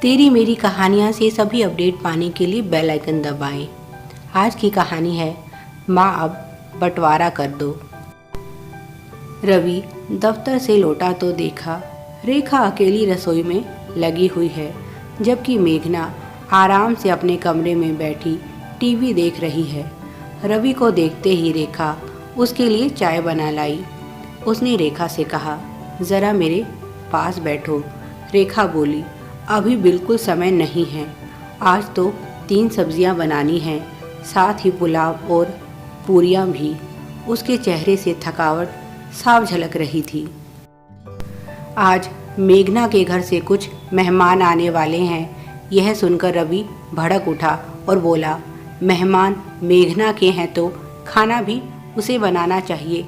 तेरी मेरी कहानियाँ से सभी अपडेट पाने के लिए बेल आइकन दबाएं। आज की कहानी है माँ अब बंटवारा कर दो। रवि दफ्तर से लौटा तो देखा रेखा अकेली रसोई में लगी हुई है, जबकि मेघना आराम से अपने कमरे में बैठी टीवी देख रही है। रवि को देखते ही रेखा उसके लिए चाय बना लाई। उसने रेखा से कहा, ज़रा मेरे पास बैठो। रेखा बोली, अभी बिल्कुल समय नहीं है, आज तो 3 सब्जियां बनानी हैं, साथ ही पुलाव और पूरियां भी। उसके चेहरे से थकावट साफ झलक रही थी। आज मेघना के घर से कुछ मेहमान आने वाले हैं। यह सुनकर रवि भड़क उठा और बोला, मेहमान मेघना के हैं तो खाना भी उसे बनाना चाहिए,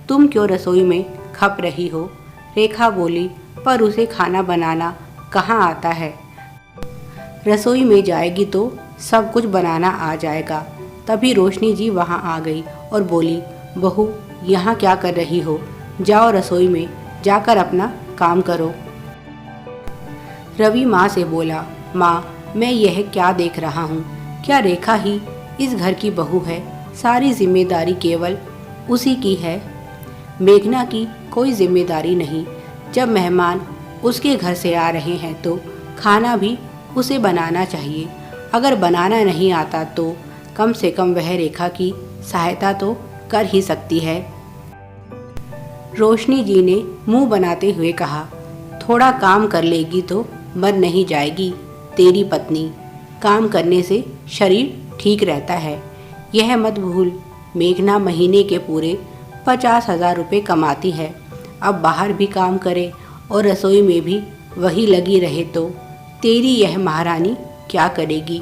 तुम क्यों रसोई में खप रही हो? रेखा बोली, पर उसे खाना बनाना कहाँ आता है? रसोई में जाएगी तो सब कुछ बनाना आ जाएगा। तभी रोशनी जी वहाँ आ गई और बोली, बहू यहाँ क्या कर रही हो? जाओ रसोई में जाकर अपना काम करो। रवि माँ से बोला, माँ मैं यह क्या देख रहा हूँ? क्या रेखा ही इस घर की बहू है? सारी जिम्मेदारी केवल उसी की है, मेघना की कोई जिम्मेदारी नहीं। जब मेहमान उसके घर से आ रहे हैं तो खाना भी उसे बनाना चाहिए। अगर बनाना नहीं आता तो कम से कम वह रेखा की सहायता तो कर ही सकती है। रोशनी जी ने मुंह बनाते हुए कहा, थोड़ा काम कर लेगी तो मर नहीं जाएगी तेरी पत्नी। काम करने से शरीर ठीक रहता है, यह मत भूल। मेघना महीने के पूरे 50,000 रुपये कमाती है। अब बाहर भी काम करे और रसोई में भी वही लगी रहे तो तेरी यह महारानी क्या करेगी?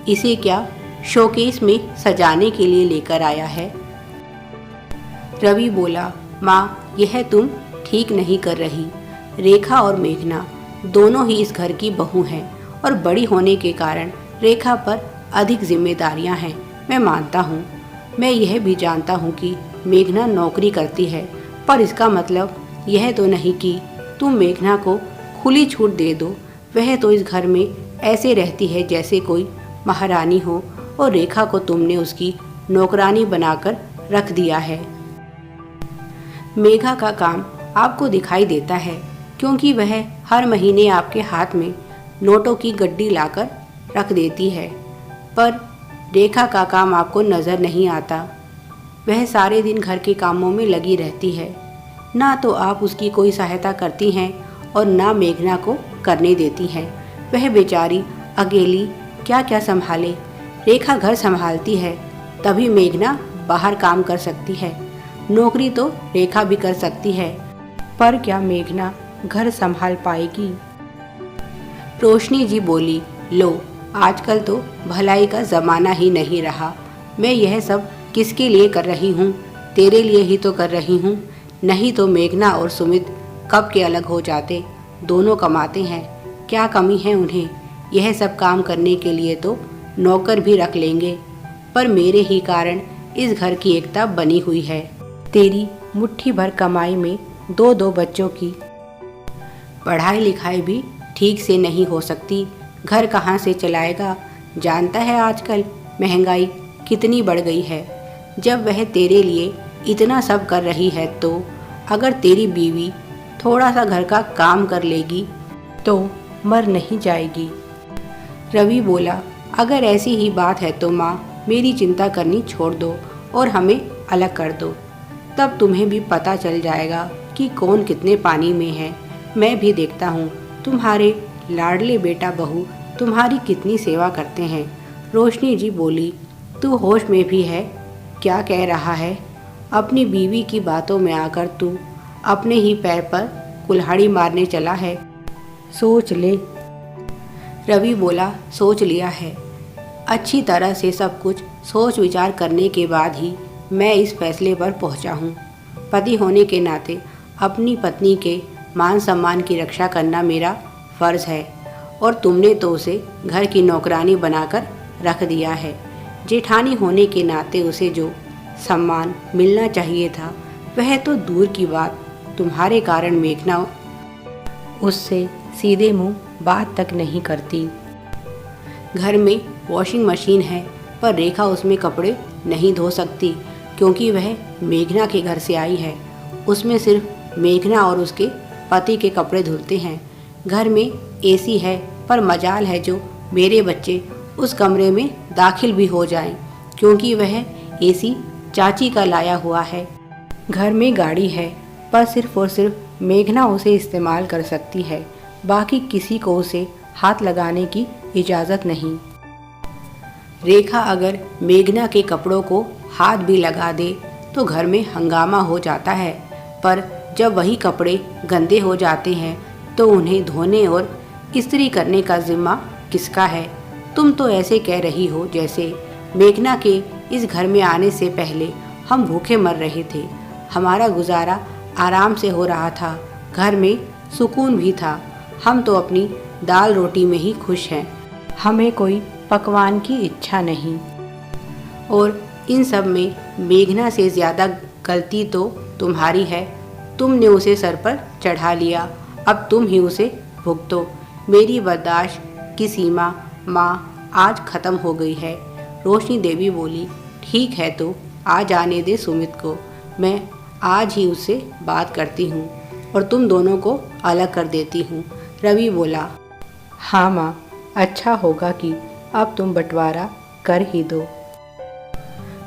इसे क्या शोकेस में सजाने के लिए लेकर आया है? रवि बोला, माँ यह तुम ठीक नहीं कर रही। रेखा और मेघना दोनों ही इस घर की बहू हैं और बड़ी होने के कारण रेखा पर अधिक जिम्मेदारियां हैं। मैं मानता हूँ, मैं यह भी जानता हूँ कि मेघना नौकरी करती है, पर इसका मतलब यह तो नहीं कि तुम मेघना को खुली छूट दे दो। वह तो इस घर में ऐसे रहती है जैसे कोई महारानी हो, और रेखा को तुमने उसकी नौकरानी बनाकर रख दिया है। मेघा का काम आपको दिखाई देता है क्योंकि वह हर महीने आपके हाथ में नोटों की गड्डी लाकर रख देती है, पर रेखा का काम आपको नज़र नहीं आता। वह सारे दिन घर के कामों में लगी रहती है, ना तो आप उसकी कोई सहायता करती हैं और ना मेघना को करने देती हैं। वह बेचारी अकेली क्या क्या संभाले। रेखा घर संभालती है तभी मेघना बाहर काम कर सकती है। नौकरी तो रेखा भी कर सकती है, पर क्या मेघना घर संभाल पाएगी? रोशनी जी बोली, लो आजकल तो भलाई का ज़माना ही नहीं रहा। मैं यह सब किसके लिए कर रही हूँ? तेरे लिए ही तो कर रही हूँ, नहीं तो मेघना और सुमित कब के अलग हो जाते। दोनों कमाते हैं, क्या कमी है उन्हें? यह सब काम करने के लिए तो नौकर भी रख लेंगे, पर मेरे ही कारण इस घर की एकता बनी हुई है। तेरी मुट्ठी भर कमाई में 2-2 बच्चों की पढ़ाई लिखाई भी ठीक से नहीं हो सकती। घर कहाँ से चलाएगा? जानता है आजकल महंगाई कितनी बढ़ गई है। जब वह तेरे लिए इतना सब कर रही है तो अगर तेरी बीवी थोड़ा सा घर का काम कर लेगी तो मर नहीं जाएगी। रवि बोला, अगर ऐसी ही बात है तो माँ मेरी चिंता करनी छोड़ दो और हमें अलग कर दो, तब तुम्हें भी पता चल जाएगा कि कौन कितने पानी में है। मैं भी देखता हूँ तुम्हारे लाडले बेटा बहू तुम्हारी कितनी सेवा करते हैं। रोशनी जी बोली, तू होश में भी है? क्या कह रहा है? अपनी बीवी की बातों में आकर तू अपने ही पैर पर कुल्हाड़ी मारने चला है। सोच ले। रवि बोला, सोच लिया है। अच्छी तरह से सब कुछ सोच विचार करने के बाद ही मैं इस फैसले पर पहुंचा हूँ। पति होने के नाते अपनी पत्नी के मान सम्मान की रक्षा करना मेरा फ़र्ज़ है, और तुमने तो उसे घर की नौकरानी बनाकर रख दिया है। जेठानी होने के नाते उसे जो सम्मान मिलना चाहिए था वह तो दूर की बात, तुम्हारे कारण मेघना उससे सीधे मुंह बात तक नहीं करती। घर में वॉशिंग मशीन है, पर रेखा उसमें कपड़े नहीं धो सकती क्योंकि वह मेघना के घर से आई है। उसमें सिर्फ मेघना और उसके पति के कपड़े धुलते हैं। घर में एसी है, पर मजाल है जो मेरे बच्चे उस कमरे में दाखिल भी हो जाएं, क्योंकि वह एसी चाची का लाया हुआ है। घर में गाड़ी है, पर सिर्फ और सिर्फ मेघना उसे इस्तेमाल कर सकती है, बाकी किसी को उसे हाथ लगाने की इजाज़त नहीं। रेखा अगर मेघना के कपड़ों को हाथ भी लगा दे तो घर में हंगामा हो जाता है, पर जब वही कपड़े गंदे हो जाते हैं तो उन्हें धोने और इस्त्री करने का जिम्मा किसका है? तुम तो ऐसे कह रही हो जैसे मेघना के इस घर में आने से पहले हम भूखे मर रहे थे। हमारा गुजारा आराम से हो रहा था, घर में सुकून भी था। हम तो अपनी दाल रोटी में ही खुश हैं, हमें कोई पकवान की इच्छा नहीं। और इन सब में मेघना से ज़्यादा गलती तो तुम्हारी है। तुमने उसे सर पर चढ़ा लिया, अब तुम ही उसे भुगतो। मेरी बर्दाश्त की सीमा माँ आज ख़त्म हो गई है। रोशनी देवी बोली, ठीक है तो आ जाने दे सुमित को, मैं आज ही उससे बात करती हूँ और तुम दोनों को अलग कर देती हूँ। रवि बोला, हाँ माँ, अच्छा होगा कि अब तुम बंटवारा कर ही दो।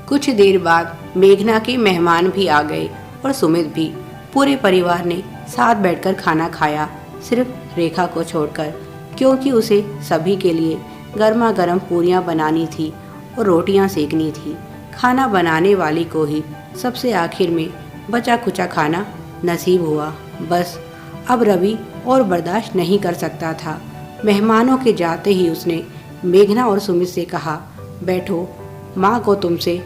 कुछ देर बाद मेघना के मेहमान भी आ गए और सुमित भी। पूरे परिवार ने साथ बैठकर खाना खाया, सिर्फ रेखा को छोड़कर, क्योंकि उसे सभी के लिए गर्मा गर्म पूरियां बनानी थी और रोटियां सेकनी थी। खाना बनाने वाली को ही सबसे आखिर में बचा कुचा खाना नसीब हुआ। बस अब रवि और बर्दाश्त नहीं कर सकता था। मेहमानों के जाते ही उसने मेघना और सुमित से कहा, बैठो, माँ को तुमसे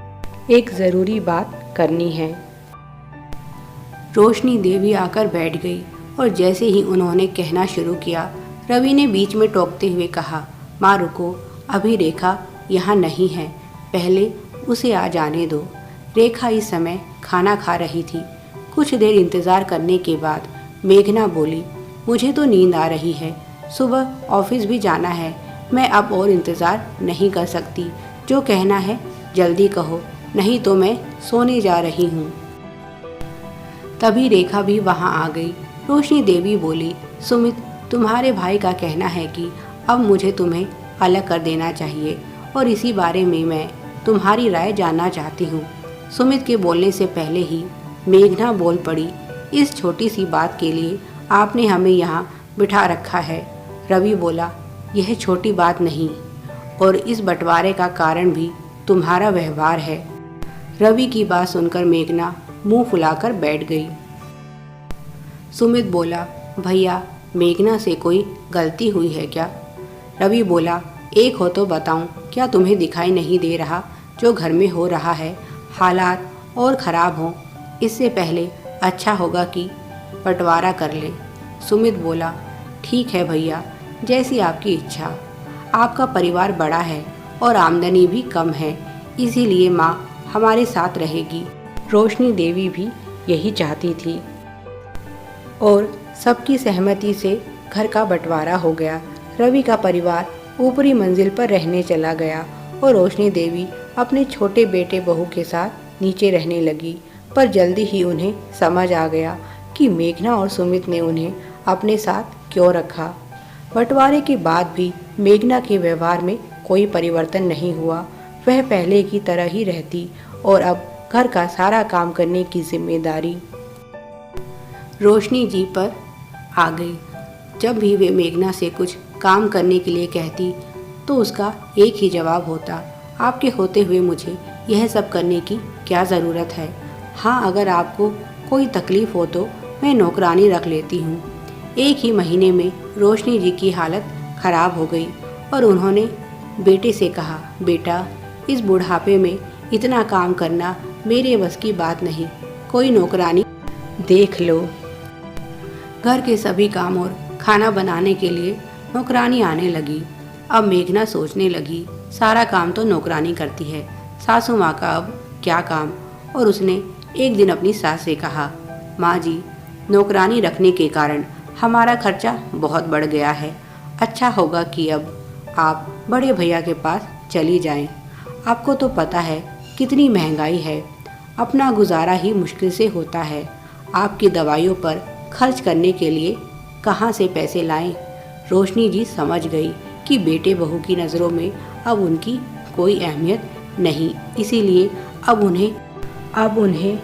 एक ज़रूरी बात करनी है। रोशनी देवी आकर बैठ गई और जैसे ही उन्होंने कहना शुरू किया, रवि ने बीच में टोकते हुए कहा, माँ रुको, अभी रेखा यहाँ नहीं है, पहले उसे आ जाने दो। रेखा इस समय खाना खा रही थी। कुछ देर इंतज़ार करने के बाद मेघना बोली, मुझे तो नींद आ रही है, सुबह ऑफिस भी जाना है, मैं अब और इंतज़ार नहीं कर सकती। जो कहना है जल्दी कहो, नहीं तो मैं सोने जा रही हूँ। तभी रेखा भी वहाँ आ गई। रोशनी देवी बोली, सुमित, तुम्हारे भाई का कहना है कि अब मुझे तुम्हें अलग कर देना चाहिए और इसी बारे में मैं तुम्हारी राय जानना चाहती हूँ। सुमित के बोलने से पहले ही मेघना बोल पड़ी, इस छोटी सी बात के लिए आपने हमें यहाँ बिठा रखा है। रवि बोला, यह छोटी बात नहीं और इस बंटवारे का कारण भी तुम्हारा व्यवहार है। रवि की बात सुनकर मेघना मुंह फुलाकर बैठ गई। सुमित बोला, भैया, मेघना से कोई गलती हुई है क्या? रवि बोला, एक हो तो बताऊं, क्या तुम्हें दिखाई नहीं दे रहा जो घर में हो रहा है? हालात और ख़राब हों इससे पहले अच्छा होगा कि बंटवारा कर लें। सुमित बोला, ठीक है भैया, जैसी आपकी इच्छा। आपका परिवार बड़ा है और आमदनी भी कम है, इसीलिए माँ हमारे साथ रहेगी। रोशनी देवी भी यही चाहती थी और सबकी सहमति से घर का बंटवारा हो गया। रवि का परिवार ऊपरी मंजिल पर रहने चला गया और रोशनी देवी अपने छोटे बेटे बहू के साथ नीचे रहने लगी। पर जल्दी ही उन्हें समझ आ गया कि मेघना और सुमित ने उन्हें अपने साथ क्यों रखा। बंटवारे के बाद भी मेघना के व्यवहार में कोई परिवर्तन नहीं हुआ। वह पहले की तरह ही रहती और अब घर का सारा काम करने की जिम्मेदारी रोशनी जी पर आ गई। जब भी वे मेघना से कुछ काम करने के लिए कहती तो उसका एक ही जवाब होता, आपके होते हुए मुझे यह सब करने की क्या ज़रूरत है? हाँ, अगर आपको कोई तकलीफ़ हो तो मैं नौकरानी रख लेती हूँ। एक ही महीने में रोशनी जी की हालत ख़राब हो गई और उन्होंने बेटे से कहा, बेटा, इस बुढ़ापे में इतना काम करना मेरे बस की बात नहीं, कोई नौकरानी देख लो। घर के सभी काम और खाना बनाने के लिए नौकरानी आने लगी। अब मेघना सोचने लगी, सारा काम तो नौकरानी करती है, सासू माँ का अब क्या काम? और उसने एक दिन अपनी सास से कहा, माँ जी, नौकरानी रखने के कारण हमारा खर्चा बहुत बढ़ गया है। अच्छा होगा कि अब आप बड़े भैया के पास चली जाएं। आपको तो पता है कितनी महंगाई है, अपना गुजारा ही मुश्किल से होता है। आपकी दवाइयों पर खर्च करने के लिए कहाँ से पैसे लाएं? रोशनी जी समझ गई कि बेटे बहू की नज़रों में अब उनकी कोई अहमियत नहीं, इसीलिए अब उन्हें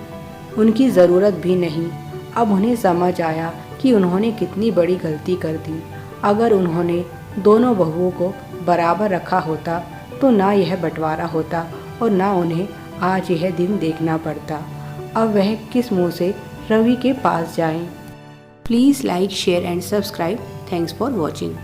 उनकी ज़रूरत भी नहीं। अब उन्हें समझ आया कि उन्होंने कितनी बड़ी गलती कर दी। अगर उन्होंने दोनों बहुओं को बराबर रखा होता तो ना यह बंटवारा होता और ना उन्हें आज यह दिन देखना पड़ता। अब वह किस मुंह से रवि के पास जाएं? Please like, share and subscribe. Thanks for watching.